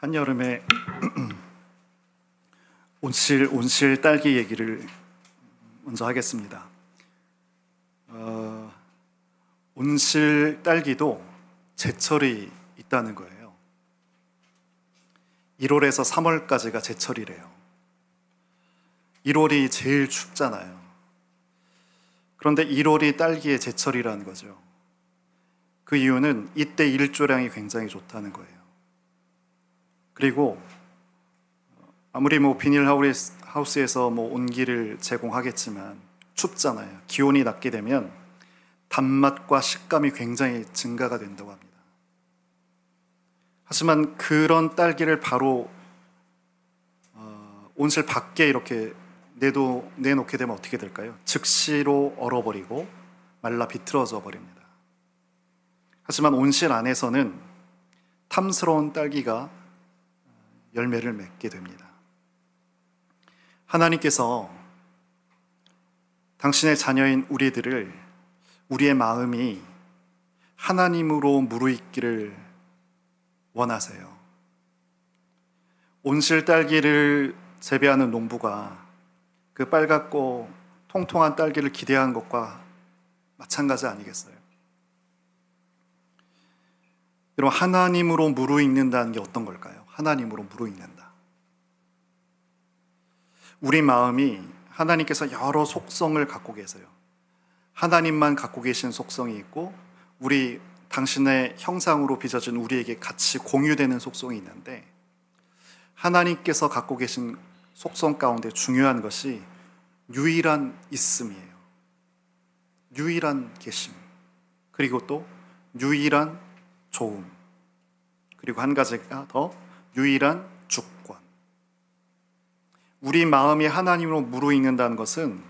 한여름에 온실 딸기 얘기를 먼저 하겠습니다. 온실 딸기도 제철이 있다는 거예요. 1월에서 3월까지가 제철이래요. 1월이 제일 춥잖아요. 그런데 1월이 딸기의 제철이라는 거죠. 그 이유는 이때 일조량이 굉장히 좋다는 거예요. 그리고 아무리 비닐하우스에서 온기를 제공하겠지만 춥잖아요. 기온이 낮게 되면 단맛과 식감이 굉장히 증가가 된다고 합니다. 하지만 그런 딸기를 바로 온실 밖에 이렇게 내놓게 되면 어떻게 될까요? 즉시로 얼어버리고 말라 비틀어져 버립니다. 하지만 온실 안에서는 탐스러운 딸기가 열매를 맺게 됩니다. 하나님께서 당신의 자녀인 우리의 마음이 하나님으로 무르익기를 원하세요. 온실 딸기를 재배하는 농부가 그 빨갛고 통통한 딸기를 기대하는 것과 마찬가지 아니겠어요? 여러분, 하나님으로 무르익는다는 게 어떤 걸까요? 하나님으로 무르익는다. 우리 마음이 하나님께서 여러 속성을 갖고 계세요. 하나님만 갖고 계신 속성이 있고 당신의 형상으로 빚어진 우리에게 같이 공유되는 속성이 있는데, 하나님께서 갖고 계신 속성 가운데 중요한 것이 유일한 있음이에요. 유일한 계심, 그리고 또 유일한 좋음, 그리고 한 가지가 더 유일한 주권. 우리 마음이 하나님으로 무르익는다는 것은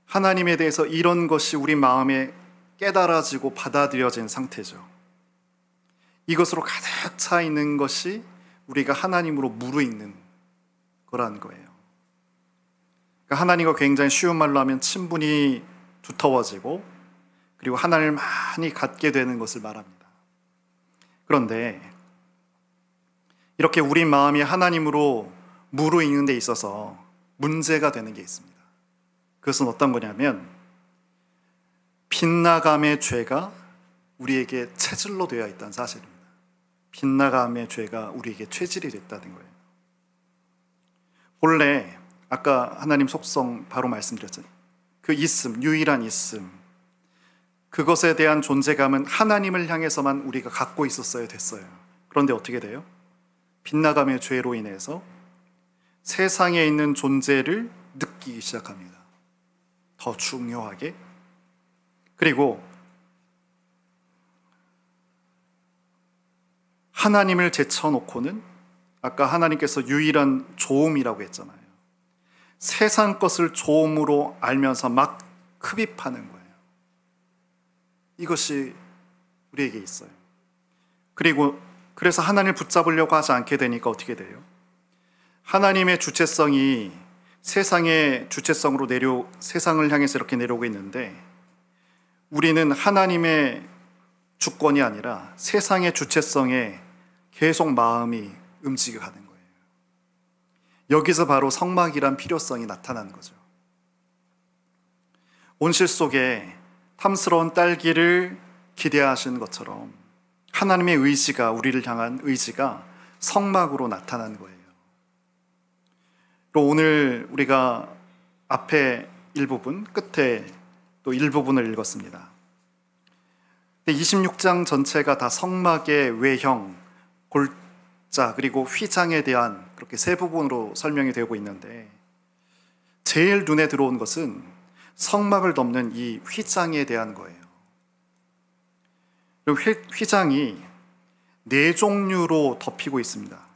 하나님에 대해서 이런 것이 우리 마음에 깨달아지고 받아들여진 상태죠. 이것으로 가득 차 있는 것이 우리가 하나님으로 무르익는 거라는 거예요. 그러니까 하나님과 굉장히 쉬운 말로 하면 친분이 두터워지고, 그리고 하나님을 많이 갖게 되는 것을 말합니다. 그런데 이렇게 우리 마음이 하나님으로 무르익는 데 있어서 문제가 되는 게 있습니다. 그것은 어떤 거냐면, 빗나감의 죄가 우리에게 체질로 되어 있다는 사실입니다. 빗나감의 죄가 우리에게 체질이 됐다는 거예요. 본래 아까 하나님 속성 바로 말씀드렸잖아요. 그 있음, 유일한 있음, 그것에 대한 존재감은 하나님을 향해서만 우리가 갖고 있었어야 됐어요. 그런데 어떻게 돼요? 빗나감의 죄로 인해서 세상에 있는 존재를 느끼기 시작합니다. 더 중요하게. 그리고 하나님을 제쳐놓고는, 아까 하나님께서 유일한 좋음이라고 했잖아요. 세상 것을 좋음으로 알면서 막 흡입하는 거예요. 이것이 우리에게 있어요. 그래서 하나님을 붙잡으려고 하지 않게 되니까 어떻게 돼요? 하나님의 주체성이 세상의 주체성으로 세상을 향해서 이렇게 내려오고 있는데, 우리는 하나님의 주권이 아니라 세상의 주체성에 계속 마음이 움직여가는 거예요. 여기서 바로 성막이란 필요성이 나타나는 거죠. 온실 속에 탐스러운 딸기를 기대하시는 것처럼 하나님의 의지가, 우리를 향한 의지가 성막으로 나타나는 거예요. 오늘 우리가 앞에 일부분, 끝에 또 일부분을 읽었습니다. 26장 전체가 다 성막의 외형, 골자, 그리고 휘장에 대한 그렇게 세 부분으로 설명이 되고 있는데, 제일 눈에 들어온 것은 성막을 덮는 이 휘장에 대한 거예요. 그리고 휘장이 4종류로 덮이고 있습니다.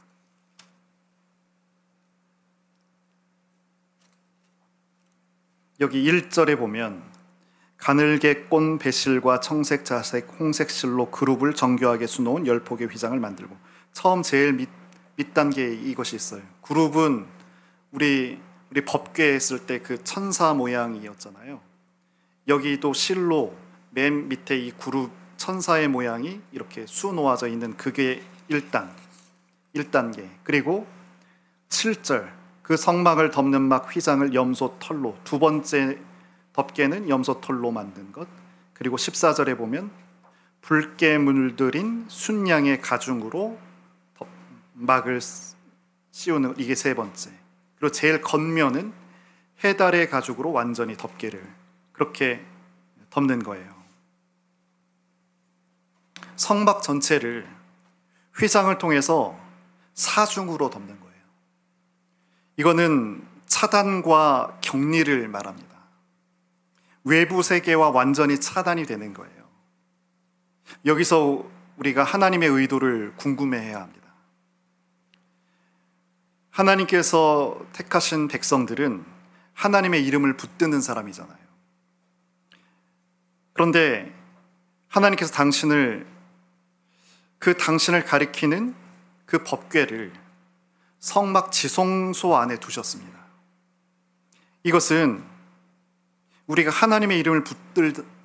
여기 1절에 보면 가늘게 꼰 배실과 청색, 자색, 홍색 실로 그룹을 정교하게 수놓은 10폭의 휘장을 만들고, 처음 제일 밑단계에 이것이 있어요. 그룹은 우리 법궤 했을 때 그 천사 모양이었잖아요. 여기도 실로 맨 밑에 이 그룹 천사의 모양이 이렇게 수놓아져 있는, 그게 1단. 1단계, 그리고 7절 그 성막을 덮는 막 휘장을 염소 털로, 두 번째 덮개는 염소 털로 만든 것, 그리고 14절에 보면 붉게 물들인 순양의 가죽으로 막을 씌우는, 이게 세 번째. 그리고 제일 겉면은 해달의 가죽으로 완전히 덮개를 그렇게 덮는 거예요. 성막 전체를 휘장을 통해서 사중으로 덮는 거예요. 이거는 차단과 격리를 말합니다. 외부 세계와 완전히 차단이 되는 거예요. 여기서 우리가 하나님의 의도를 궁금해해야 합니다. 하나님께서 택하신 백성들은 하나님의 이름을 붙드는 사람이잖아요. 그런데 하나님께서 당신을 가리키는 그 법궤를 성막 지성소 안에 두셨습니다. 이것은 우리가 하나님의 이름을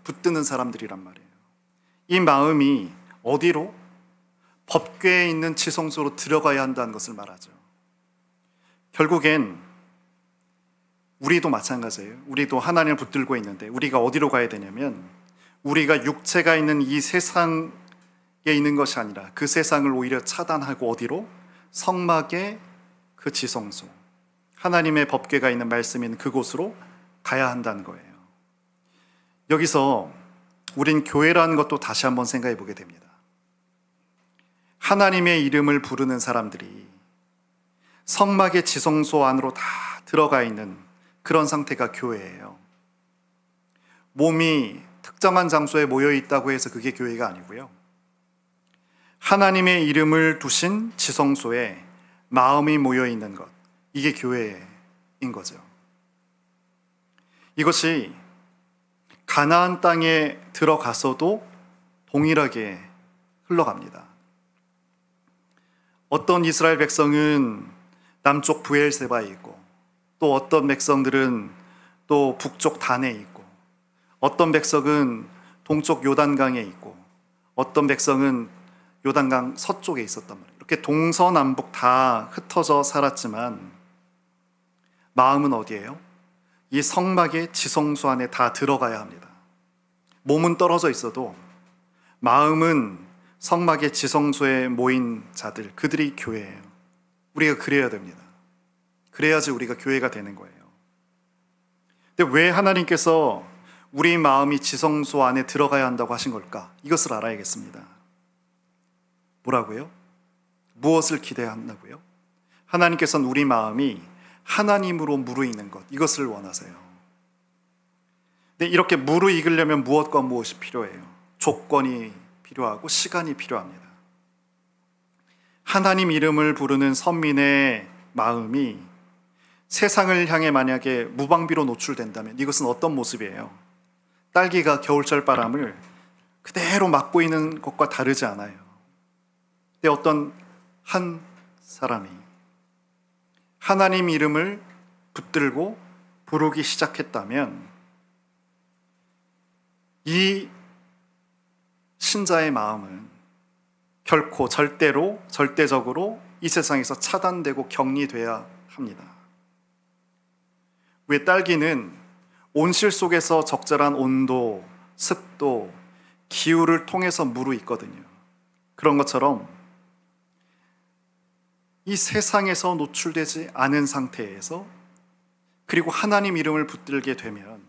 붙드는 사람들이란 말이에요. 이 마음이 어디로? 법궤에 있는 지성소로 들어가야 한다는 것을 말하죠. 결국엔 우리도 마찬가지예요. 우리도 하나님을 붙들고 있는데 우리가 어디로 가야 되냐면, 우리가 육체가 있는 이 세상에 있는 것이 아니라 그 세상을 오히려 차단하고 어디로? 성막의 그 지성소, 하나님의 법궤가 있는 말씀인 그곳으로 가야 한다는 거예요. 여기서 우린 교회라는 것도 다시 한번 생각해 보게 됩니다. 하나님의 이름을 부르는 사람들이 성막의 지성소 안으로 다 들어가 있는 그런 상태가 교회예요. 몸이 특정한 장소에 모여 있다고 해서 그게 교회가 아니고요. 하나님의 이름을 두신 지성소에 마음이 모여 있는 것, 이게 교회인 거죠. 이것이 가나안 땅에 들어가서도 동일하게 흘러갑니다. 어떤 이스라엘 백성은 남쪽 브엘세바에 있고, 또 어떤 백성들은 또 북쪽 단에 있고, 어떤 백성은 동쪽 요단강에 있고, 어떤 백성은 요단강 서쪽에 있었단 말이에요. 이렇게 동서남북 다 흩어져 살았지만 마음은 어디예요? 이 성막의 지성소 안에 다 들어가야 합니다. 몸은 떨어져 있어도 마음은 성막의 지성소에 모인 자들, 그들이 교회예요. 우리가 그래야 됩니다. 그래야지 우리가 교회가 되는 거예요. 근데 왜 하나님께서 우리 마음이 지성소 안에 들어가야 한다고 하신 걸까? 이것을 알아야겠습니다. 뭐라고요? 무엇을 기대한다고요? 하나님께서는 우리 마음이 하나님으로 무르익는 것, 이것을 원하세요. 근데 이렇게 무르익으려면 무엇과 무엇이 필요해요? 조건이 필요하고 시간이 필요합니다. 하나님 이름을 부르는 선민의 마음이 세상을 향해 만약에 무방비로 노출된다면 이것은 어떤 모습이에요? 딸기가 겨울철 바람을 그대로 맞고 있는 것과 다르지 않아요. 근데 어떤 한 사람이 하나님 이름을 붙들고 부르기 시작했다면 이 신자의 마음은 결코 절대적으로 이 세상에서 차단되고 격리돼야 합니다. 왜? 딸기는 온실 속에서 적절한 온도, 습도, 기후를 통해서 무르익거든요. 그런 것처럼 이 세상에서 노출되지 않은 상태에서, 그리고 하나님 이름을 붙들게 되면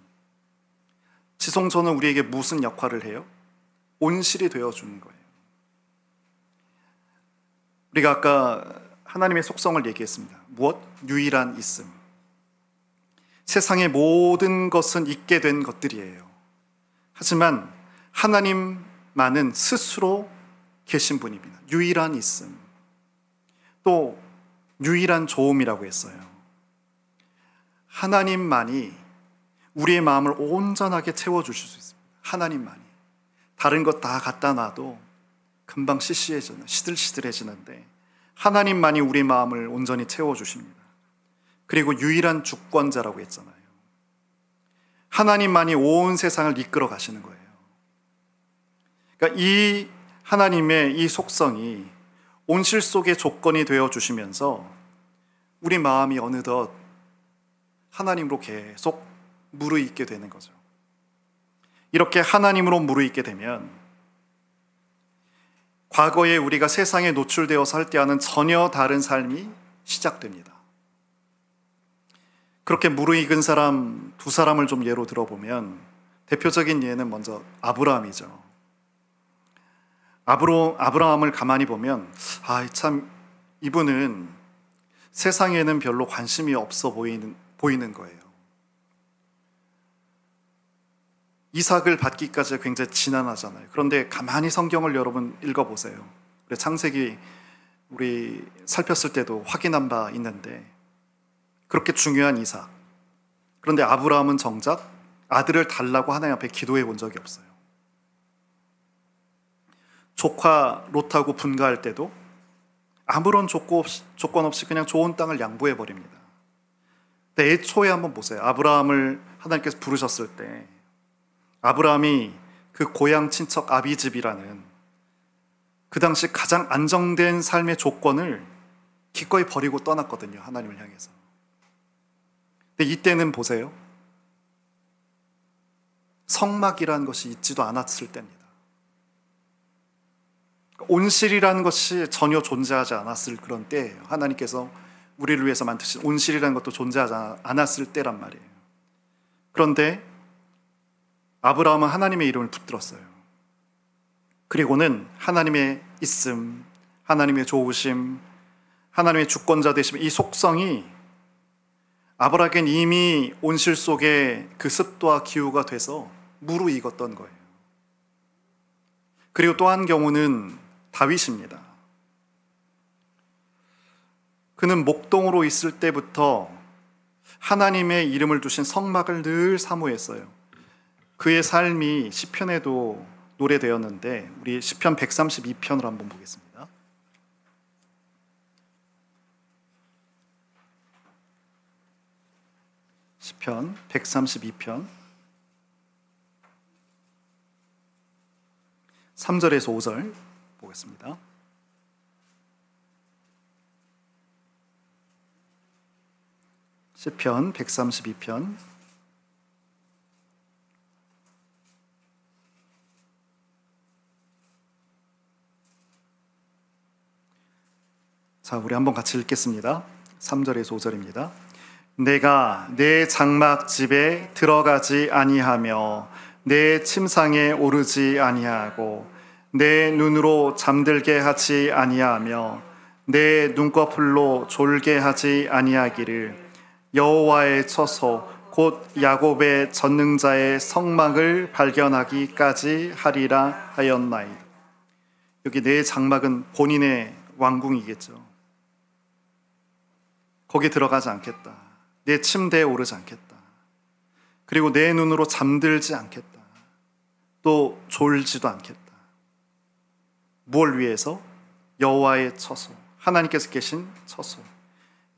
지성소는 우리에게 무슨 역할을 해요? 온실이 되어주는 거예요. 우리가 아까 하나님의 속성을 얘기했습니다. 무엇? 유일한 있음. 세상의 모든 것은 있게 된 것들이에요. 하지만 하나님만은 스스로 계신 분입니다. 유일한 있음. 또 유일한 좋음이라고 했어요. 하나님만이 우리의 마음을 온전하게 채워주실 수 있습니다. 하나님만이. 다른 것 다 갖다 놔도 금방 시들시들해지는데 하나님만이 우리 마음을 온전히 채워주십니다. 그리고 유일한 주권자라고 했잖아요. 하나님만이 온 세상을 이끌어 가시는 거예요. 그러니까 이 하나님의 이 속성이 온실 속의 조건이 되어 주시면서 우리 마음이 어느덧 하나님으로 계속 무르익게 되는 거죠. 이렇게 하나님으로 무르익게 되면 과거에 우리가 세상에 노출되어 살 때와는 전혀 다른 삶이 시작됩니다. 그렇게 무르익은 사람 두 사람을 좀 예로 들어보면 대표적인 예는 먼저 아브라함이죠. 아브라함을 가만히 보면 참 이분은 세상에는 별로 관심이 없어 보이는 거예요. 이삭을 받기까지 굉장히 지난하잖아요. 그런데 가만히 성경을 여러분 읽어보세요. 창세기 우리 살폈을 때도 확인한 바 있는데 그렇게 중요한 이삭. 그런데 아브라함은 정작 아들을 달라고 하나님 앞에 기도해 본 적이 없어요. 조카 롯하고 분가할 때도 아무런 조건 없이 그냥 좋은 땅을 양보해 버립니다. 근데 애초에 한번 보세요. 아브라함을 하나님께서 부르셨을 때 아브라함이 그 고향 친척 아비집이라는 그 당시 가장 안정된 삶의 조건을 기꺼이 버리고 떠났거든요. 하나님을 향해서. 근데 이때는 보세요. 성막이라는 것이 있지도 않았을 때입니다. 온실이라는 것이 전혀 존재하지 않았을 그런 때예요. 하나님께서 우리를 위해서 만드신 온실이라는 것도 존재하지 않았을 때란 말이에요. 그런데 아브라함은 하나님의 이름을 붙들었어요. 그리고는 하나님의 있음, 하나님의 좋으심, 하나님의 주권자 되심, 이 속성이 아브라함에겐 이미 온실 속에 그 습도와 기후가 돼서 무르익었던 거예요. 그리고 또 한 경우는 다윗입니다. 그는 목동으로 있을 때부터 하나님의 이름을 두신 성막을 늘 사모했어요. 그의 삶이 시편에도 노래되었는데 우리 시편 132편을 한번 보겠습니다. 시편 132편 3절에서 5절 보겠습니다. 시편 132편 '우리 한번 같이 읽겠습니다. 3절에서 5절입니다. 내가 내 장막집에 들어가지 아니하며 내 침상에 오르지 아니하고 내 눈으로 잠들게 하지 아니하며 내 눈꺼풀로 졸게 하지 아니하기를 여호와의 처소 곧 야곱의 전능자의 성막을 발견하기까지 하리라 하였나이다.' 여기 내 장막은 본인의 왕궁이겠죠. 거기 들어가지 않겠다. 내 침대에 오르지 않겠다. 그리고 내 눈으로 잠들지 않겠다. 또 졸지도 않겠다. 무엇을 위해서? 여호와의 처소, 하나님께서 계신 처소,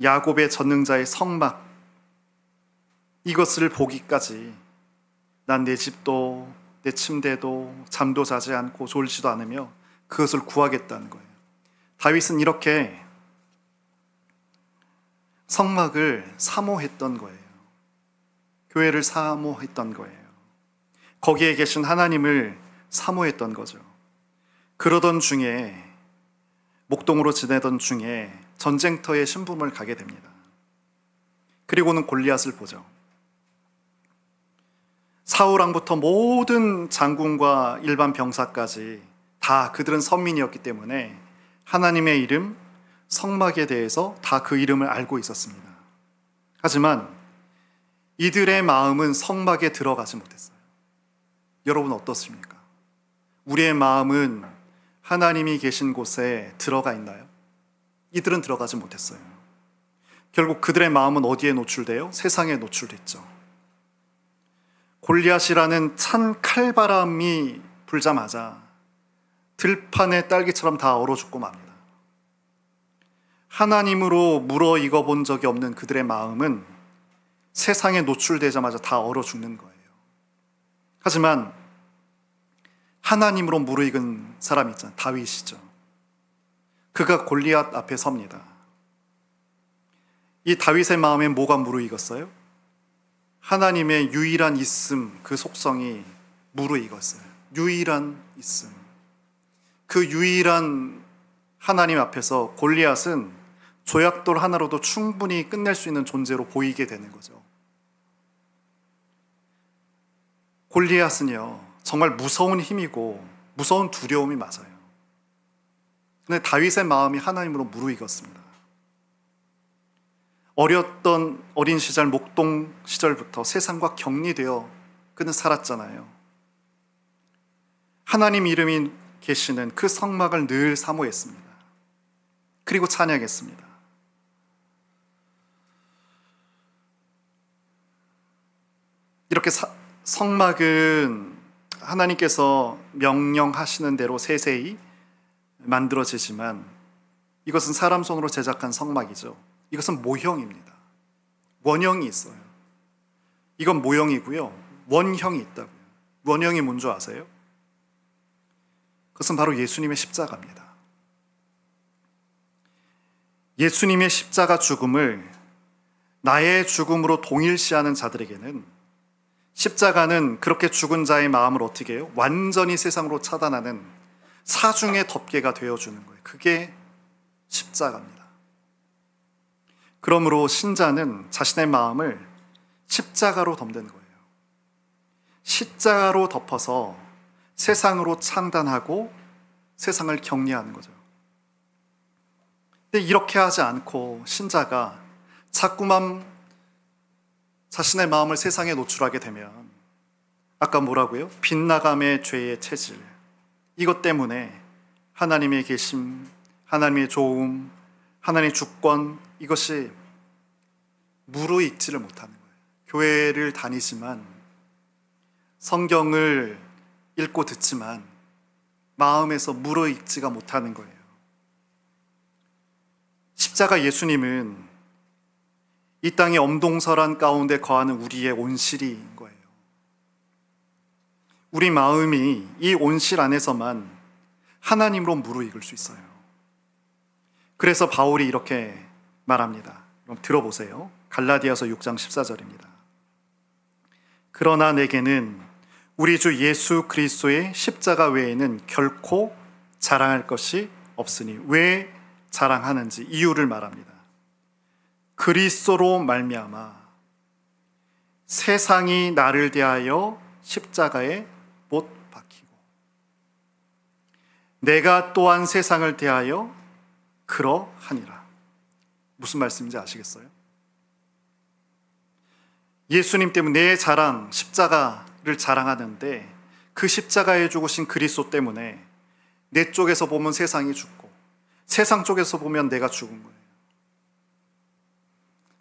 야곱의 전능자의 성막, 이것을 보기까지 난 내 집도 내 침대도 잠도 자지 않고 졸지도 않으며 그것을 구하겠다는 거예요. 다윗은 이렇게 성막을 사모했던 거예요. 교회를 사모했던 거예요. 거기에 계신 하나님을 사모했던 거죠. 그러던 중에, 목동으로 지내던 중에 전쟁터에 신분을 가게 됩니다. 그리고는 골리앗을 보죠. 사울왕부터 모든 장군과 일반 병사까지 다 그들은 선민이었기 때문에 하나님의 이름, 성막에 대해서 다 그 이름을 알고 있었습니다. 하지만 이들의 마음은 성막에 들어가지 못했어요. 여러분 어떻습니까? 우리의 마음은 하나님이 계신 곳에 들어가 있나요? 이들은 들어가지 못했어요. 결국 그들의 마음은 어디에 노출돼요? 세상에 노출됐죠. 골리앗이라는 찬 칼바람이 불자마자 들판의 딸기처럼 다 얼어 죽고 맙니다. 하나님으로 물어 익어 본 적이 없는 그들의 마음은 세상에 노출되자마자 다 얼어 죽는 거예요. 하지만 하나님으로 무르익은 사람이 있잖아요. 다윗이죠. 그가 골리앗 앞에 섭니다. 이 다윗의 마음에 뭐가 무르익었어요? 하나님의 유일한 있음, 그 속성이 무르익었어요. 유일한 있음. 그 유일한 하나님 앞에서 골리앗은 조약돌 하나로도 충분히 끝낼 수 있는 존재로 보이게 되는 거죠. 골리앗은요, 정말 무서운 힘이고 무서운 두려움이 맞아요. 근데 다윗의 마음이 하나님으로 무르익었습니다. 어렸던 어린 시절, 목동 시절부터 세상과 격리되어 그는 살았잖아요. 하나님 이름이 계시는 그 성막을 늘 사모했습니다. 그리고 찬양했습니다. 이렇게 성막은 하나님께서 명령하시는 대로 세세히 만들어지지만 이것은 사람 손으로 제작한 성막이죠. 이것은 모형입니다. 원형이 있어요. 이건 모형이고요. 원형이 있다고요. 원형이 뭔 줄 아세요? 그것은 바로 예수님의 십자가입니다. 예수님의 십자가 죽음을 나의 죽음으로 동일시하는 자들에게는 십자가는 그렇게 죽은 자의 마음을 어떻게 해요? 완전히 세상으로 차단하는 사중의 덮개가 되어주는 거예요. 그게 십자가입니다. 그러므로 신자는 자신의 마음을 십자가로 덮는 거예요. 십자가로 덮어서 세상으로 창단하고 세상을 격리하는 거죠. 근데 이렇게 하지 않고 신자가 자꾸만 자신의 마음을 세상에 노출하게 되면 아까 뭐라고요? 빗나감의 죄의 체질, 이것 때문에 하나님의 계심, 하나님의 좋음, 하나님의 주권, 이것이 무르익지를 못하는 거예요. 교회를 다니지만 성경을 읽고 듣지만 마음에서 무르익지가 못하는 거예요. 십자가 예수님은 이 땅의 엄동설한 가운데 거하는 우리의 온실인 거예요. 우리 마음이 이 온실 안에서만 하나님으로 무르익을 수 있어요. 그래서 바울이 이렇게 말합니다. 그럼 들어보세요. 갈라디아서 6장 14절입니다. 그러나 내게는 우리 주 예수 그리스도의 십자가 외에는 결코 자랑할 것이 없으니, 왜 자랑하는지 이유를 말합니다. 그리스도로 말미암아 세상이 나를 대하여 십자가에 못 박히고 내가 또한 세상을 대하여 그러하니라. 무슨 말씀인지 아시겠어요? 예수님 때문에 내 자랑, 십자가를 자랑하는데 그 십자가에 죽으신 그리스도 때문에 내 쪽에서 보면 세상이 죽고 세상 쪽에서 보면 내가 죽은 거예요.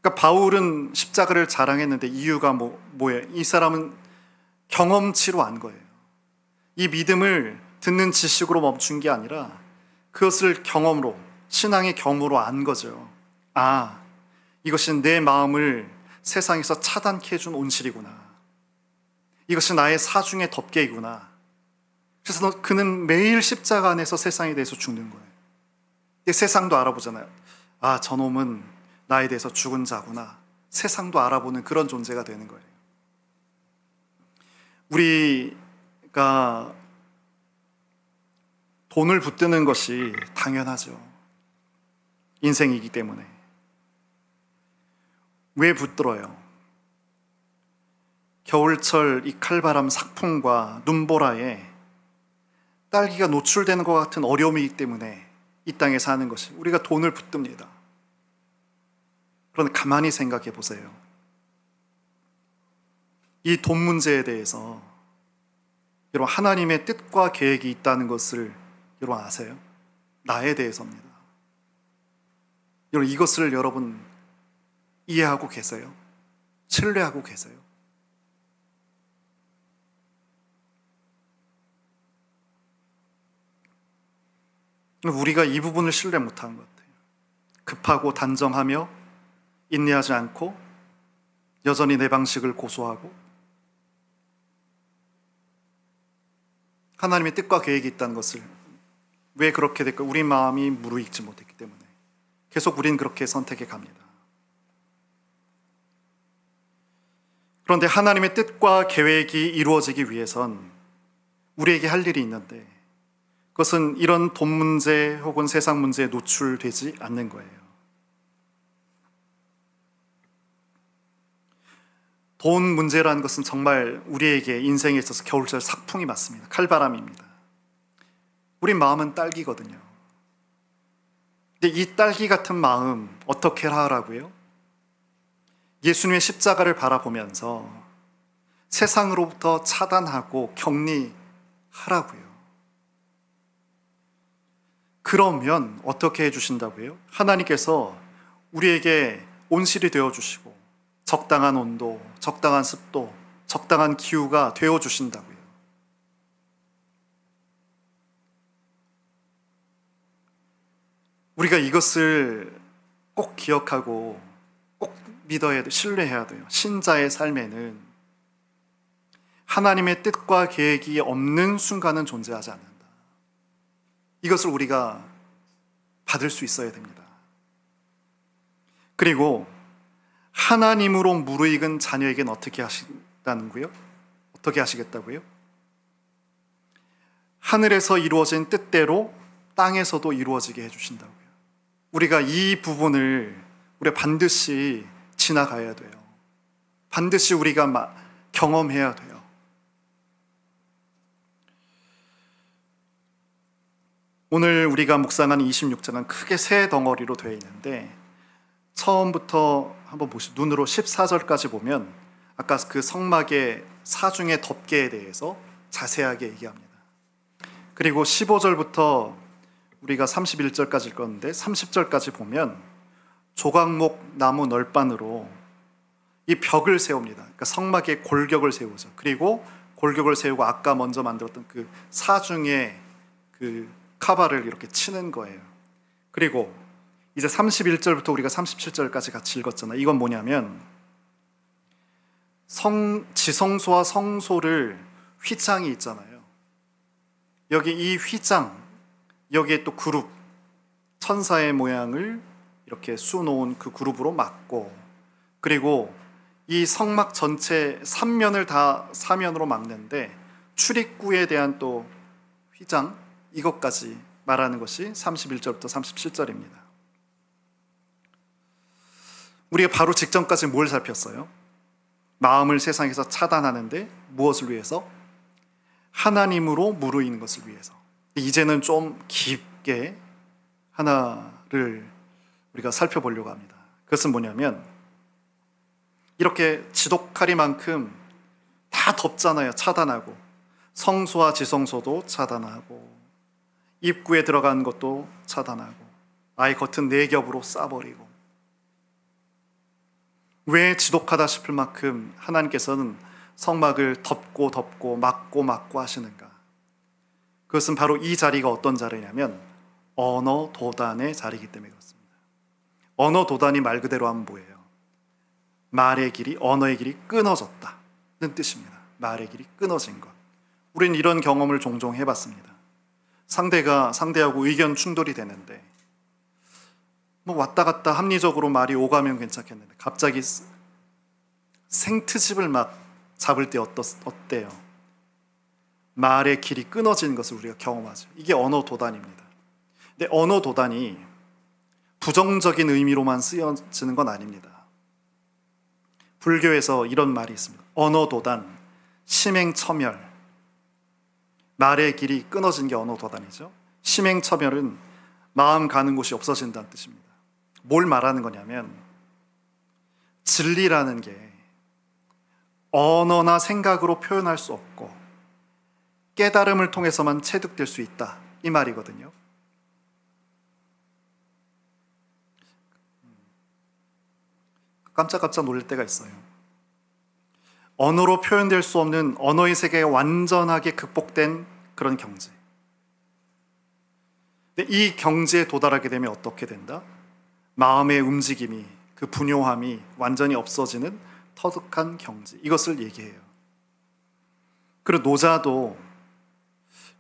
그러니까 바울은 십자가를 자랑했는데 이유가 뭐예요? 이 사람은 경험치로 안 거예요. 이 믿음을 듣는 지식으로 멈춘 게 아니라 그것을 경험으로, 신앙의 경험으로 안 거죠. 아, 이것이 내 마음을 세상에서 차단케 해준 온실이구나. 이것이 나의 사중의 덮개이구나. 그래서 그는 매일 십자가 안에서 세상에 대해서 죽는 거예요. 근데 세상도 알아보잖아요. 아, 저놈은 나에 대해서 죽은 자구나. 세상도 알아보는 그런 존재가 되는 거예요. 우리가 돈을 붙드는 것이 당연하죠. 인생이기 때문에. 왜 붙들어요? 겨울철 이 칼바람 삭풍과 눈보라에 딸기가 노출되는 것 같은 어려움이기 때문에 이 땅에 사는 것이, 우리가 돈을 붙듭니다. 그런데 가만히 생각해 보세요. 이 돈 문제에 대해서 여러분, 하나님의 뜻과 계획이 있다는 것을 여러분 아세요? 나에 대해서입니다. 여러분, 이것을 여러분 이해하고 계세요? 신뢰하고 계세요? 우리가 이 부분을 신뢰 못하는 것 같아요. 급하고 단정하며 인내하지 않고 여전히 내 방식을 고수하고 하나님의 뜻과 계획이 있다는 것을 왜 그렇게 될까? 우리 마음이 무르익지 못했기 때문에 계속 우린 그렇게 선택해 갑니다. 그런데 하나님의 뜻과 계획이 이루어지기 위해선 우리에게 할 일이 있는데 그것은 이런 돈 문제 혹은 세상 문제에 노출되지 않는 거예요. 돈 문제라는 것은 정말 우리에게 인생에 있어서 겨울철 삭풍이 맞습니다. 칼바람입니다. 우리 마음은 딸기거든요. 근데 이 딸기 같은 마음 어떻게 하라고요? 예수님의 십자가를 바라보면서 세상으로부터 차단하고 격리하라고요. 그러면 어떻게 해주신다고요? 하나님께서 우리에게 온실이 되어주시고 적당한 온도, 적당한 습도, 적당한 기후가 되어주신다고요. 우리가 이것을 꼭 기억하고 꼭 믿어야 돼요. 신뢰해야 돼요. 신자의 삶에는 하나님의 뜻과 계획이 없는 순간은 존재하지 않는다. 이것을 우리가 받을 수 있어야 됩니다. 그리고 하나님으로 무르익은 자녀에게는 어떻게 하신다는고요? 어떻게 하시겠다고요? 하늘에서 이루어진 뜻대로 땅에서도 이루어지게 해주신다고요. 우리가 이 부분을 우리가 반드시 지나가야 돼요. 반드시 우리가 경험해야 돼요. 오늘 우리가 묵상하는 26장은 크게 세 덩어리로 되어 있는데 처음부터 한번 보시죠. 눈으로 14절까지 보면 아까 그 성막의 사중의 덮개에 대해서 자세하게 얘기합니다. 그리고 15절부터 우리가 31절까지 읽었는데 30절까지 보면 조각목 나무 널판으로 이 벽을 세웁니다. 그러니까 성막의 골격을 세우죠. 그리고 골격을 세우고 아까 먼저 만들었던 그 사중의 그 카바를 이렇게 치는 거예요. 그리고 이제 31절부터 우리가 37절까지 같이 읽었잖아요. 이건 뭐냐면 지성소와 성소를 휘장이 있잖아요. 여기 이 휘장, 여기에 또 그룹, 천사의 모양을 이렇게 수놓은 그 그룹으로 막고, 그리고 이 성막 전체 3면을 다 사면으로 막는데 출입구에 대한 또 휘장, 이것까지 말하는 것이 31절부터 37절입니다. 우리가 바로 직전까지 뭘 살폈어요? 마음을 세상에서 차단하는데 무엇을 위해서? 하나님으로 무르익는 것을 위해서. 이제는 좀 깊게 하나를 우리가 살펴보려고 합니다. 그것은 뭐냐면 이렇게 지독하리만큼 다 덮잖아요. 차단하고 성소와 지성소도 차단하고 입구에 들어간 것도 차단하고 아예 겉은 네 겹으로 싸버리고. 왜 지독하다 싶을 만큼 하나님께서는 성막을 덮고 덮고 막고 막고 하시는가? 그것은 바로 이 자리가 어떤 자리냐면 언어 도단의 자리이기 때문에 그렇습니다. 언어 도단이 말 그대로 하면 뭐예요? 말의 길이, 언어의 길이 끊어졌다는 뜻입니다. 말의 길이 끊어진 것. 우리는 이런 경험을 종종 해봤습니다. 상대하고 의견 충돌이 되는데 뭐 왔다 갔다 합리적으로 말이 오가면 괜찮겠는데 갑자기 생트집을 막 잡을 때 어때요? 말의 길이 끊어지는 것을 우리가 경험하죠. 이게 언어 도단입니다. 근데 언어 도단이 부정적인 의미로만 쓰여지는 건 아닙니다. 불교에서 이런 말이 있습니다. 언어 도단, 심행처멸. 말의 길이 끊어진 게 언어 도단이죠. 심행처멸은 마음 가는 곳이 없어진다는 뜻입니다. 뭘 말하는 거냐면 진리라는 게 언어나 생각으로 표현할 수 없고 깨달음을 통해서만 체득될 수 있다, 이 말이거든요. 깜짝깜짝 놀랄 때가 있어요. 언어로 표현될 수 없는 언어의 세계가 완전하게 극복된 그런 경지. 근데 이 경지에 도달하게 되면 어떻게 된다? 마음의 움직임이, 그 분요함이 완전히 없어지는 터득한 경지, 이것을 얘기해요. 그리고 노자도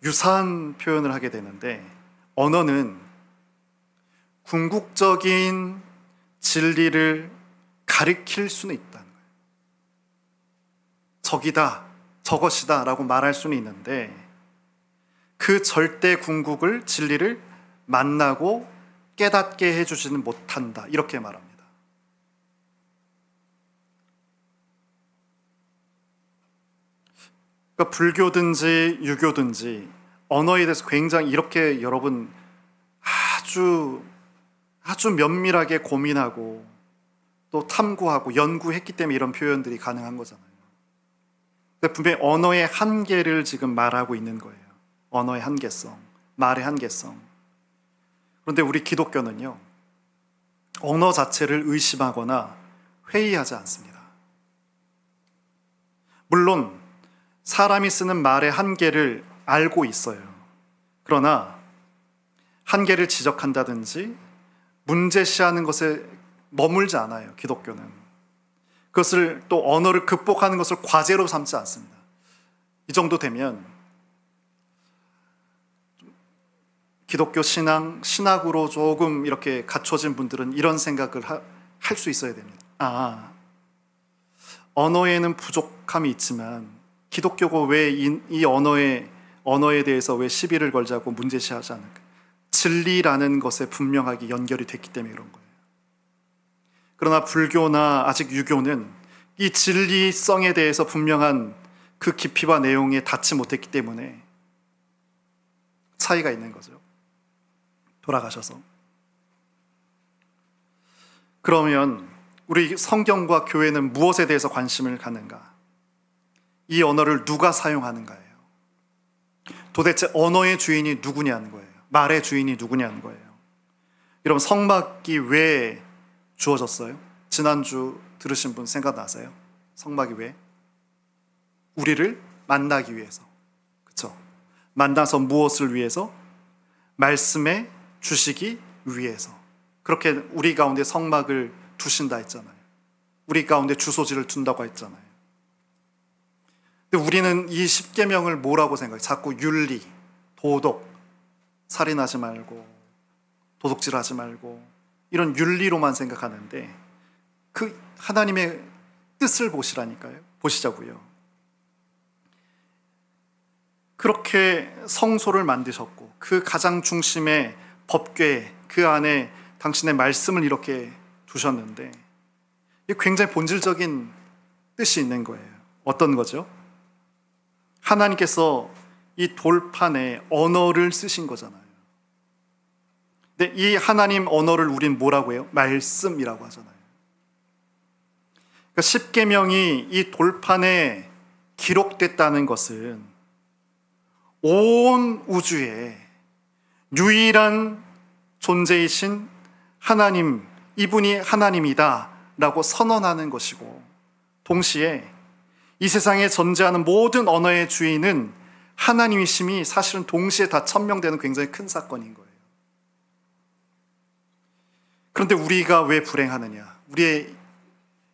유사한 표현을 하게 되는데 언어는 궁극적인 진리를 가리킬 수는 있다는 거예요. 저기다, 저것이다 라고 말할 수는 있는데 그 절대 궁극을, 진리를 만나고 깨닫게 해주지는 못한다, 이렇게 말합니다. 그러니까 불교든지 유교든지 언어에 대해서 굉장히 이렇게 여러분 아주 면밀하게 고민하고 또 탐구하고 연구했기 때문에 이런 표현들이 가능한 거잖아요. 근데 분명히 언어의 한계를 지금 말하고 있는 거예요. 언어의 한계성, 말의 한계성. 그런데 우리 기독교는요, 언어 자체를 의심하거나 회의하지 않습니다. 물론 사람이 쓰는 말의 한계를 알고 있어요. 그러나 한계를 지적한다든지 문제시하는 것에 머물지 않아요, 기독교는. 그것을 또 언어를 극복하는 것을 과제로 삼지 않습니다. 이 정도 되면 기독교 신학으로 조금 이렇게 갖춰진 분들은 이런 생각을 할 수 있어야 됩니다. 언어에는 부족함이 있지만 기독교가 왜 이 언어에 대해서 왜 시비를 걸자고 문제시하지 않을까? 진리라는 것에 분명하게 연결이 됐기 때문에 그런 거예요. 그러나 불교나 아직 유교는 이 진리성에 대해서 분명한 그 깊이와 내용에 닿지 못했기 때문에 차이가 있는 거죠. 돌아가셔서. 그러면 우리 성경과 교회는 무엇에 대해서 관심을 갖는가? 이 언어를 누가 사용하는가예요. 도대체 언어의 주인이 누구냐는 거예요. 말의 주인이 누구냐는 거예요. 여러분, 성막이 왜 주어졌어요? 지난주 들으신 분 생각나세요? 성막이 왜? 우리를 만나기 위해서. 그렇죠? 만나서 무엇을 위해서? 말씀에 주시기 위해서. 그렇게 우리 가운데 성막을 두신다 했잖아요. 우리 가운데 주소지를 둔다고 했잖아요. 근데 우리는 이 십계명을 뭐라고 생각해요? 자꾸 윤리, 도덕, 살인하지 말고 도둑질하지 말고 이런 윤리로만 생각하는데 그 하나님의 뜻을 보시라니까요. 보시자고요. 그렇게 성소를 만드셨고 그 가장 중심에 법궤, 그 안에 당신의 말씀을 이렇게 두셨는데 이게 굉장히 본질적인 뜻이 있는 거예요. 어떤 거죠? 하나님께서 이 돌판에 언어를 쓰신 거잖아요. 근데 이 하나님 언어를 우린 뭐라고 해요? 말씀이라고 하잖아요. 그러니까 십계명이 이 돌판에 기록됐다는 것은 온 우주에 유일한 존재이신 하나님, 이분이 하나님이다 라고 선언하는 것이고, 동시에 이 세상에 존재하는 모든 언어의 주인은 하나님이심이 사실은 동시에 다 천명되는 굉장히 큰 사건인 거예요. 그런데 우리가 왜 불행하느냐?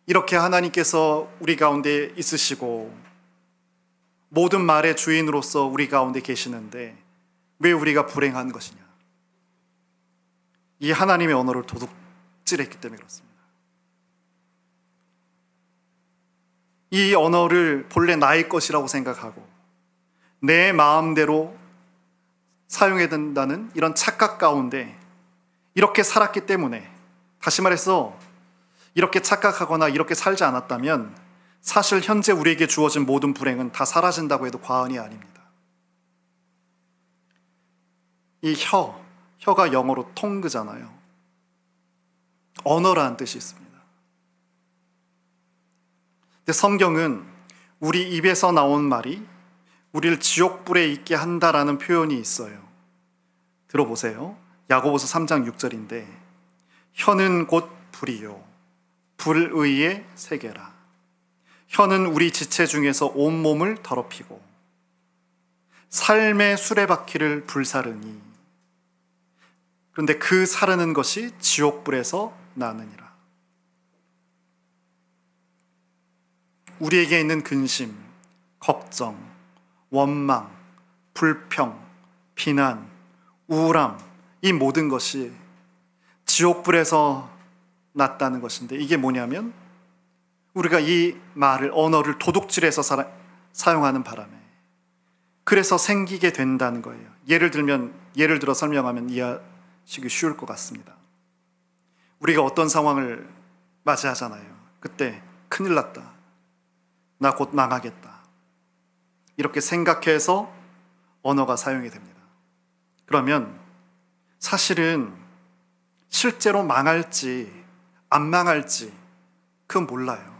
이렇게 하나님께서 우리 가운데 있으시고 모든 말의 주인으로서 우리 가운데 계시는데 왜 우리가 불행한 것이냐? 이 하나님의 언어를 도둑질했기 때문에 그렇습니다. 이 언어를 본래 나의 것이라고 생각하고 내 마음대로 사용해야 된다는 이런 착각 가운데 이렇게 살았기 때문에, 다시 말해서 이렇게 착각하거나 이렇게 살지 않았다면 사실 현재 우리에게 주어진 모든 불행은 다 사라진다고 해도 과언이 아닙니다. 이 혀가 영어로 tongue잖아요. 언어라는 뜻이 있습니다. 근데 성경은 우리 입에서 나온 말이 우리를 지옥불에 있게 한다라는 표현이 있어요. 들어보세요. 야고보서 3장 6절인데 혀는 곧 불이요 불의의 세계라. 혀는 우리 지체 중에서 온몸을 더럽히고 삶의 수레바퀴를 불사르니 그런데 그 사르는 것이 지옥불에서 나느니라. 우리에게 있는 근심, 걱정, 원망, 불평, 비난, 우울함, 이 모든 것이 지옥불에서 났다는 것인데, 이게 뭐냐면 우리가 이 말을, 언어를 도둑질해서 사용하는 바람에 그래서 생기게 된다는 거예요. 예를 들어 설명하면 이해하시기 쉬울 것 같습니다. 우리가 어떤 상황을 맞이하잖아요. 그때 큰일 났다, 나 곧 망하겠다, 이렇게 생각해서 언어가 사용이 됩니다. 그러면 사실은 실제로 망할지 안 망할지 그건 몰라요.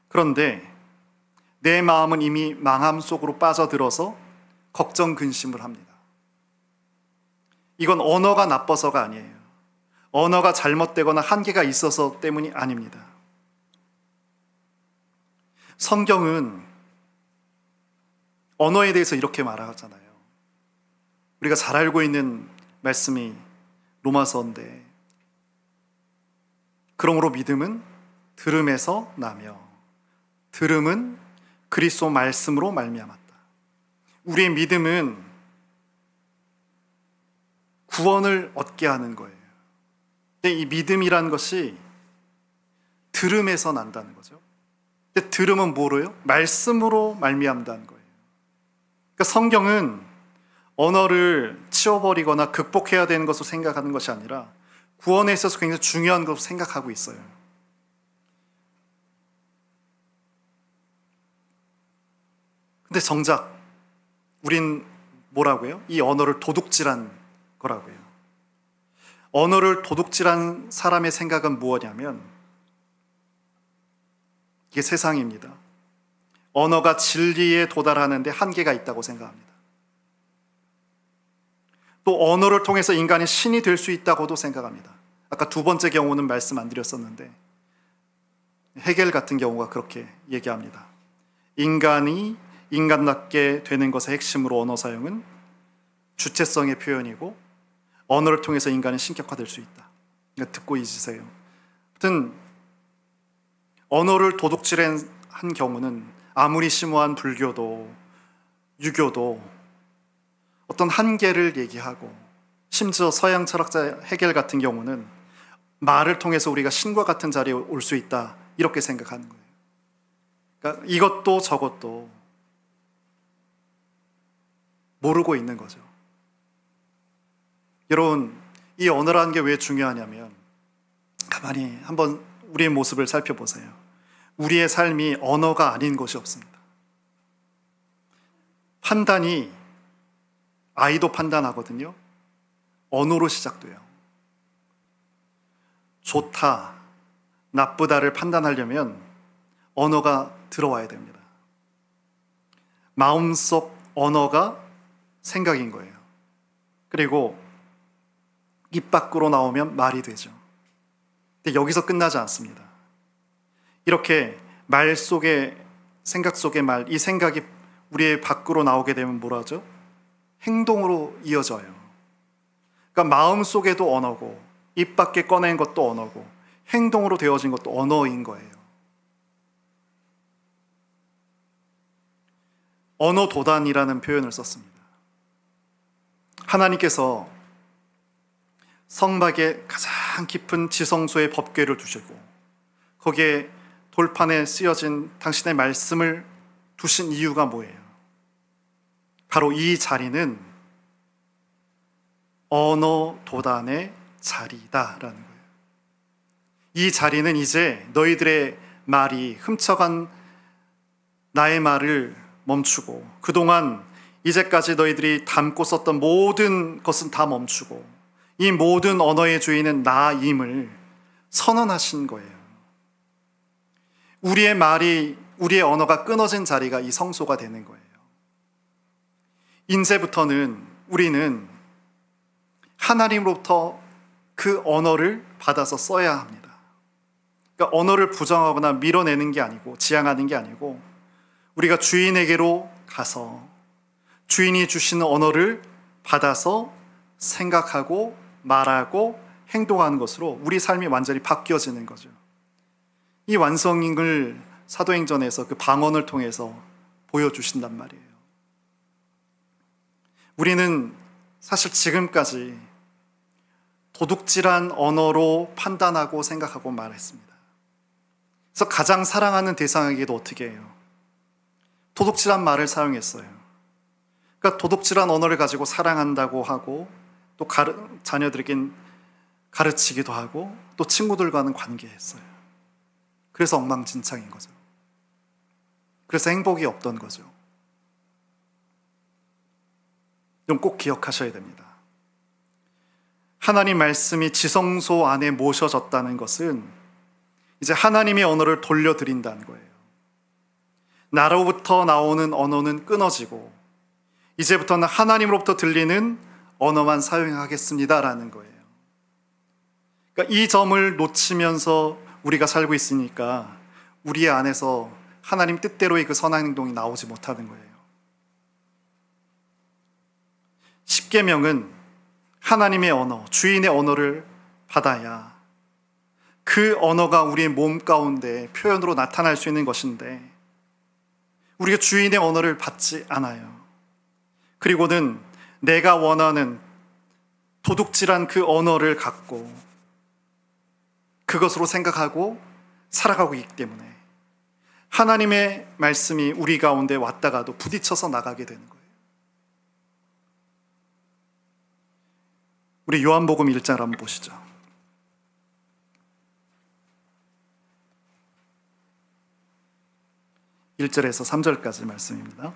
그런데 내 마음은 이미 망함 속으로 빠져들어서 걱정 근심을 합니다. 이건 언어가 나빠서가 아니에요. 언어가 잘못되거나 한계가 있어서 때문이 아닙니다. 성경은 언어에 대해서 이렇게 말하잖아요. 우리가 잘 알고 있는 말씀이 로마서인데, 그러므로 믿음은 들음에서 나며 들음은 그리스도 말씀으로 말미암았다. 우리의 믿음은 구원을 얻게 하는 거예요. 근데 이 믿음이란 것이 들음에서 난다는 거죠. 근데 들음은 뭐로요? 말씀으로 말미암다는 거예요. 그러니까 성경은 언어를 치워버리거나 극복해야 되는 것으로 생각하는 것이 아니라 구원에 있어서 굉장히 중요한 것으로 생각하고 있어요. 근데 정작 우린 뭐라고요? 이 언어를 도둑질한 거라고요. 언어를 도둑질한 사람의 생각은 무엇이냐면 이게 세상입니다. 언어가 진리에 도달하는데 한계가 있다고 생각합니다. 또 언어를 통해서 인간이 신이 될 수 있다고도 생각합니다. 아까 두 번째 경우는 말씀 안 드렸었는데 헤겔 같은 경우가 그렇게 얘기합니다. 인간이 인간답게 되는 것의 핵심으로 언어 사용은 주체성의 표현이고 언어를 통해서 인간이 신격화될 수 있다. 그러니까 듣고 잊으세요. 하여튼 언어를 도둑질한 경우는 아무리 심오한 불교도 유교도 어떤 한계를 얘기하고, 심지어 서양 철학자 헤겔 같은 경우는 말을 통해서 우리가 신과 같은 자리에 올 수 있다, 이렇게 생각하는 거예요. 그러니까 이것도 저것도 모르고 있는 거죠. 여러분, 이 언어라는 게 왜 중요하냐면 가만히 한번 우리의 모습을 살펴보세요. 우리의 삶이 언어가 아닌 것이 없습니다. 판단이, 아이도 판단하거든요. 언어로 시작돼요. 좋다, 나쁘다를 판단하려면 언어가 들어와야 됩니다. 마음속 언어가 생각인 거예요. 그리고 입 밖으로 나오면 말이 되죠. 근데 여기서 끝나지 않습니다. 이렇게 말 속에, 생각 속의 말, 이 생각이 우리의 밖으로 나오게 되면 뭐라 하죠? 행동으로 이어져요. 그러니까 마음 속에도 언어고, 입 밖에 꺼낸 것도 언어고, 행동으로 되어진 것도 언어인 거예요. 언어 도단이라는 표현을 썼습니다. 하나님께서 성막에 가장 깊은 지성소에 법궤를 두시고 거기에 돌판에 쓰여진 당신의 말씀을 두신 이유가 뭐예요? 바로 이 자리는 언어 도단의 자리다라는 거예요. 이 자리는 이제 너희들의 말이, 훔쳐간 나의 말을 멈추고, 그동안 이제까지 너희들이 담고 썼던 모든 것은 다 멈추고 이 모든 언어의 주인은 나임을 선언하신 거예요. 우리의 말이, 우리의 언어가 끊어진 자리가 이 성소가 되는 거예요. 이제부터는 우리는 하나님으로부터 그 언어를 받아서 써야 합니다. 그러니까 언어를 부정하거나 밀어내는 게 아니고, 지향하는 게 아니고, 우리가 주인에게로 가서 주인이 주시는 언어를 받아서 생각하고 말하고 행동하는 것으로 우리 삶이 완전히 바뀌어지는 거죠. 이 완성을 사도행전에서 그 방언을 통해서 보여주신단 말이에요. 우리는 사실 지금까지 도둑질한 언어로 판단하고 생각하고 말했습니다. 그래서 가장 사랑하는 대상에게도 어떻게 해요? 도둑질한 말을 사용했어요. 그러니까 도둑질한 언어를 가지고 사랑한다고 하고 또 자녀들에겐 가르치기도 하고 또 친구들과는 관계했어요. 그래서 엉망진창인 거죠. 그래서 행복이 없던 거죠. 좀 꼭 기억하셔야 됩니다. 하나님 말씀이 지성소 안에 모셔졌다는 것은 이제 하나님의 언어를 돌려드린다는 거예요. 나로부터 나오는 언어는 끊어지고 이제부터는 하나님으로부터 들리는 언어만 사용하겠습니다라는 거예요. 그러니까 이 점을 놓치면서 우리가 살고 있으니까 우리 안에서 하나님 뜻대로의 그 선한 행동이 나오지 못하는 거예요. 십계명은 하나님의 언어, 주인의 언어를 받아야 그 언어가 우리의 몸 가운데 표현으로 나타날 수 있는 것인데 우리가 주인의 언어를 받지 않아요. 그리고는 내가 원하는 도둑질한 그 언어를 갖고 그것으로 생각하고 살아가고 있기 때문에 하나님의 말씀이 우리 가운데 왔다가도 부딪혀서 나가게 되는 거예요. 우리 요한복음 1장 한번 보시죠. 1절에서 3절까지 말씀입니다.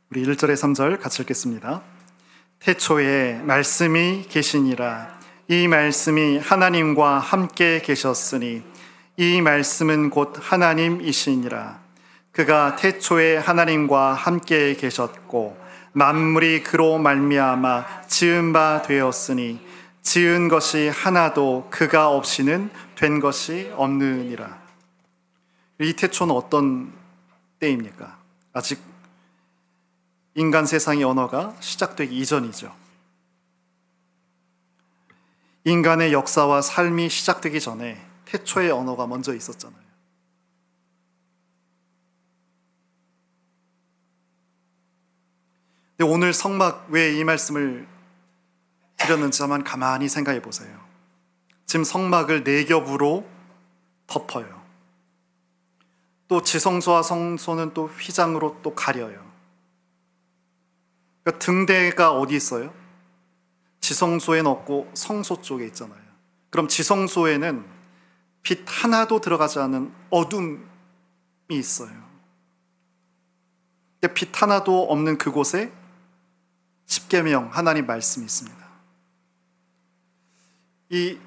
우리 1절에 3절 같이 읽겠습니다. 태초에 말씀이 계시니라. 이 말씀이 하나님과 함께 계셨으니 이 말씀은 곧 하나님이시니라. 그가 태초에 하나님과 함께 계셨고 만물이 그로 말미암아 지은 바 되었으니 지은 것이 하나도 그가 없이는 된 것이 없느니라. 이 태초는 어떤 때입니까? 아직 인간 세상의 언어가 시작되기 이전이죠. 인간의 역사와 삶이 시작되기 전에 태초의 언어가 먼저 있었잖아요. 근데 오늘 성막 왜 이 말씀을 드렸는지 한번 가만히 생각해 보세요. 지금 성막을 4겹으로 덮어요. 또 지성소와 성소는 또 휘장으로 또 가려요. 그러니까 등대가 어디 있어요? 지성소에는 없고 성소 쪽에 있잖아요. 그럼 지성소에는 빛 하나도 들어가지 않은 어둠이 있어요. 근데 빛 하나도 없는 그곳에 십계명 하나님 말씀이 있습니다. 이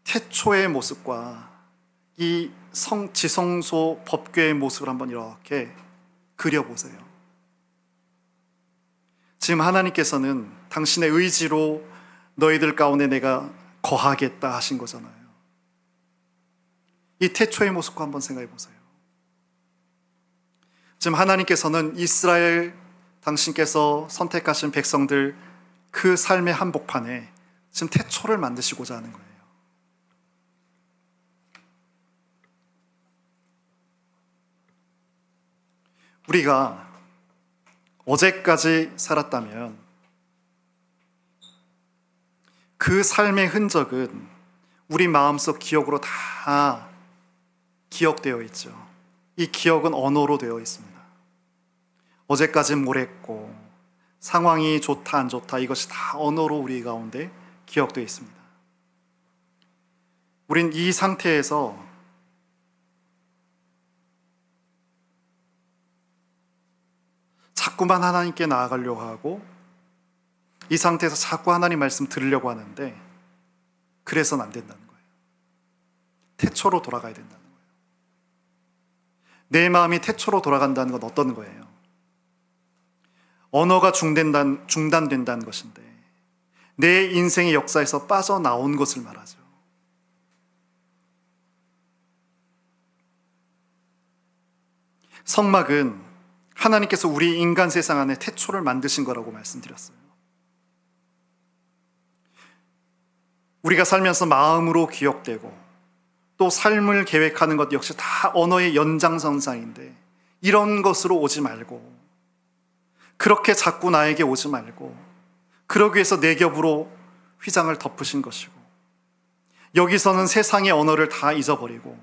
태초의 모습과 이 지성소 법궤의 모습을 한번 이렇게 그려보세요. 지금 하나님께서는 당신의 의지로 너희들 가운데 내가 거하겠다 하신 거잖아요. 이 태초의 모습과 한번 생각해 보세요. 지금 하나님께서는 이스라엘 당신께서 선택하신 백성들 그 삶의 한복판에 지금 태초를 만드시고자 하는 거예요. 우리가 어제까지 살았다면 그 삶의 흔적은 우리 마음속 기억으로 다 기억되어 있죠. 이 기억은 언어로 되어 있습니다. 어제까지는 뭐랬고 상황이 좋다 안 좋다 이것이 다 언어로 우리 가운데 기억되어 있습니다. 우린 이 상태에서 자꾸만 하나님께 나아가려고 하고 이 상태에서 자꾸 하나님 말씀 들으려고 하는데 그래서는 안 된다는 거예요. 태초로 돌아가야 된다는 거예요. 내 마음이 태초로 돌아간다는 건 어떤 거예요? 언어가 중단된다는 것인데 내 인생의 역사에서 빠져나온 것을 말하죠. 성막은 하나님께서 우리 인간 세상 안에 태초를 만드신 거라고 말씀드렸어요. 우리가 살면서 마음으로 기억되고 또 삶을 계획하는 것 역시 다 언어의 연장선상인데 이런 것으로 오지 말고, 그렇게 자꾸 나에게 오지 말고, 그러기 위해서 내 겹으로 휘장을 덮으신 것이고, 여기서는 세상의 언어를 다 잊어버리고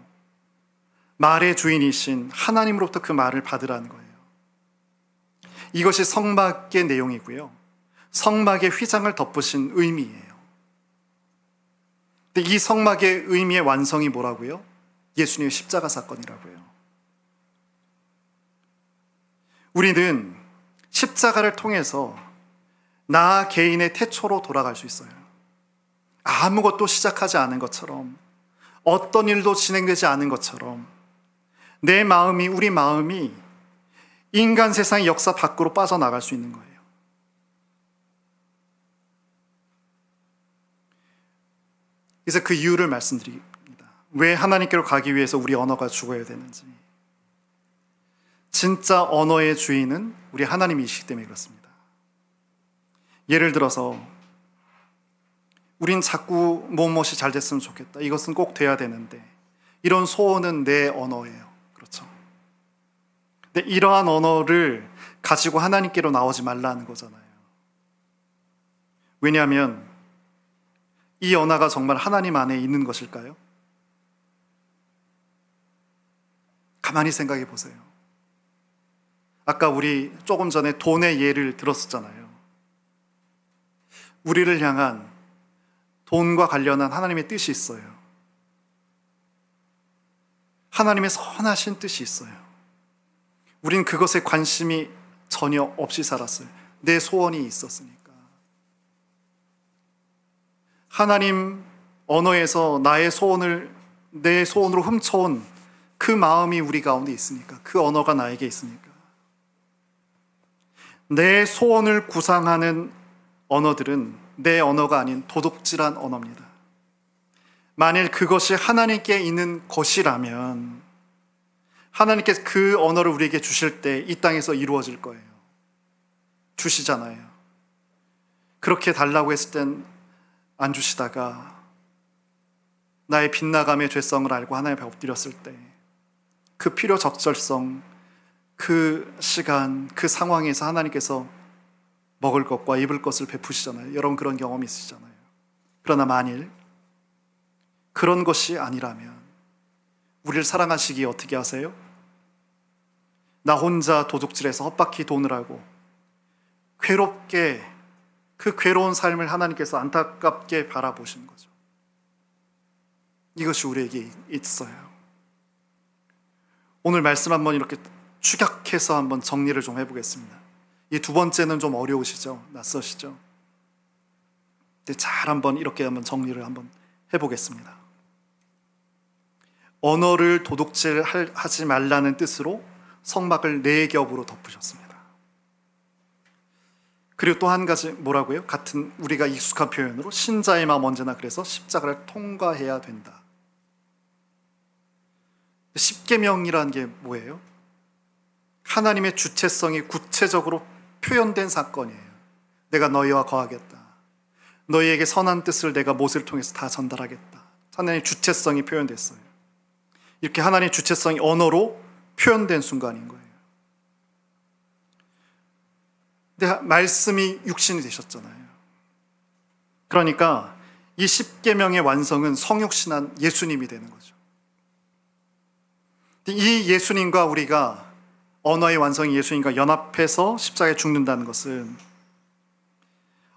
말의 주인이신 하나님으로부터 그 말을 받으라는 거예요. 이것이 성막의 내용이고요, 성막의 휘장을 덮으신 의미예요. 근데 이 성막의 의미의 완성이 뭐라고요? 예수님의 십자가 사건이라고요. 우리는 십자가를 통해서 나 개인의 태초로 돌아갈 수 있어요. 아무것도 시작하지 않은 것처럼, 어떤 일도 진행되지 않은 것처럼 내 마음이, 우리 마음이 인간 세상의 역사 밖으로 빠져나갈 수 있는 거예요. 이제 그 이유를 말씀드립니다. 왜 하나님께로 가기 위해서 우리 언어가 죽어야 되는지. 진짜 언어의 주인은 우리 하나님이시기 때문에 그렇습니다. 예를 들어서 우린 자꾸 무엇이 잘 됐으면 좋겠다, 이것은 꼭 돼야 되는데, 이런 소원은 내 언어예요. 그렇죠? 근데 이러한 언어를 가지고 하나님께로 나오지 말라는 거잖아요. 왜냐하면 이 언어가 정말 하나님 안에 있는 것일까요? 가만히 생각해 보세요. 아까 우리 조금 전에 돈의 예를 들었었잖아요. 우리를 향한 돈과 관련한 하나님의 뜻이 있어요. 하나님의 선하신 뜻이 있어요. 우린 그것에 관심이 전혀 없이 살았어요. 내 소원이 있었으니까. 하나님 언어에서 나의 소원을 내 소원으로 훔쳐온 그 마음이 우리 가운데 있으니까, 그 언어가 나에게 있으니까. 내 소원을 구상하는 언어들은 내 언어가 아닌 도둑질한 언어입니다. 만일 그것이 하나님께 있는 것이라면 하나님께서 그 언어를 우리에게 주실 때 이 땅에서 이루어질 거예요. 주시잖아요. 그렇게 달라고 했을 땐 안 주시다가 나의 빗나감의 죄성을 알고 하나님 앞에 엎드렸을 때 그 필요 적절성, 그 시간, 그 상황에서 하나님께서 먹을 것과 입을 것을 베푸시잖아요. 여러분 그런 경험이 있으시잖아요. 그러나 만일 그런 것이 아니라면 우리를 사랑하시기에 어떻게 하세요? 나 혼자 도둑질해서 헛바퀴 돈을 하고 괴롭게, 그 괴로운 삶을 하나님께서 안타깝게 바라보시는 거죠. 이것이 우리에게 있어요. 오늘 말씀 한번 이렇게 축약해서 한번 정리를 좀 해보겠습니다. 이 두 번째는 좀 어려우시죠? 낯서시죠? 근데 잘 한번 이렇게 한번 정리를 한번 해보겠습니다. 언어를 도둑질하지 말라는 뜻으로 성막을 네 겹으로 덮으셨습니다. 그리고 또 한 가지 뭐라고요? 같은 우리가 익숙한 표현으로 신자의 마음 언제나 그래서 십자가를 통과해야 된다. 십계명이라는 게 뭐예요? 하나님의 주체성이 구체적으로 표현된 사건이에요. 내가 너희와 거하겠다. 너희에게 선한 뜻을 내가 모세를 통해서 다 전달하겠다. 하나님의 주체성이 표현됐어요. 이렇게 하나님의 주체성이 언어로 표현된 순간인 거예요. 근데 말씀이 육신이 되셨잖아요. 그러니까 이 십계명의 완성은 성육신한 예수님이 되는 거죠. 이 예수님과 우리가, 언어의 완성이 예수님과 연합해서 십자가에 죽는다는 것은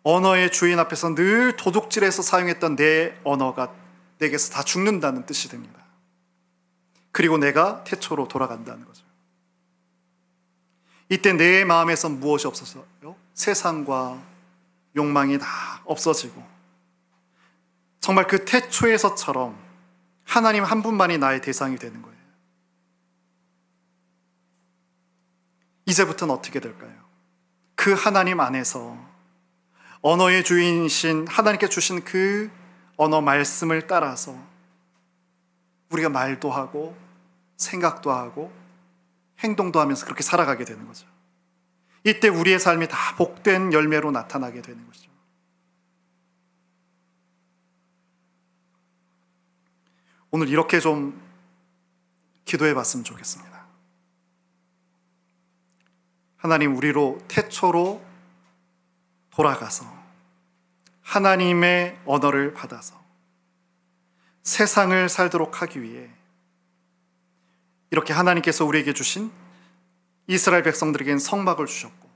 언어의 주인 앞에서 늘 도둑질해서 사용했던 내 언어가 내게서 다 죽는다는 뜻이 됩니다. 그리고 내가 태초로 돌아간다는 거죠. 이때 내 마음에서 무엇이 없어져요? 세상과 욕망이 다 없어지고 정말 그 태초에서처럼 하나님 한 분만이 나의 대상이 되는 거예요. 이제부터는 어떻게 될까요? 그 하나님 안에서 언어의 주인이신 하나님께 주신 그 언어 말씀을 따라서 우리가 말도 하고 생각도 하고 행동도 하면서 그렇게 살아가게 되는 거죠. 이때 우리의 삶이 다 복된 열매로 나타나게 되는 것이죠. 오늘 이렇게 좀 기도해 봤으면 좋겠습니다. 하나님, 우리로 태초로 돌아가서 하나님의 언어를 받아서 세상을 살도록 하기 위해 이렇게 하나님께서 우리에게 주신 이스라엘 백성들에게는 성막을 주셨고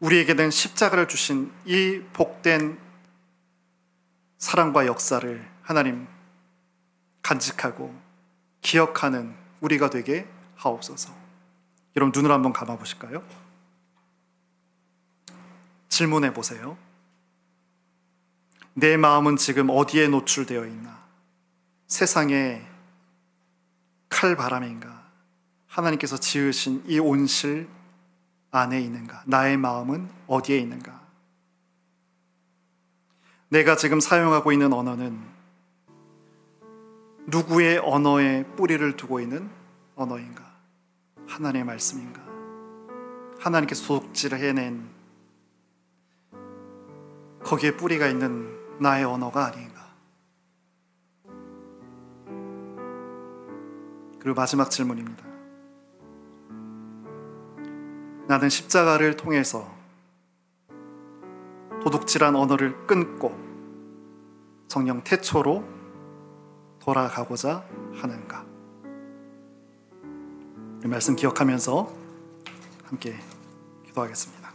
우리에게는 십자가를 주신 이 복된 사랑과 역사를 하나님 간직하고 기억하는 우리가 되게 하옵소서. 여러분, 눈을 한번 감아 보실까요? 질문해 보세요. 내 마음은 지금 어디에 노출되어 있나? 세상의 칼바람인가? 하나님께서 지으신 이 온실 안에 있는가? 나의 마음은 어디에 있는가? 내가 지금 사용하고 있는 언어는 누구의 언어에 뿌리를 두고 있는 언어인가? 하나님의 말씀인가? 하나님께서 도둑질을 해낸 거기에 뿌리가 있는 나의 언어가 아닌가? 그리고 마지막 질문입니다. 나는 십자가를 통해서 도둑질한 언어를 끊고 성령 태초로 돌아가고자 하는가? 이 말씀 기억하면서 함께 기도하겠습니다.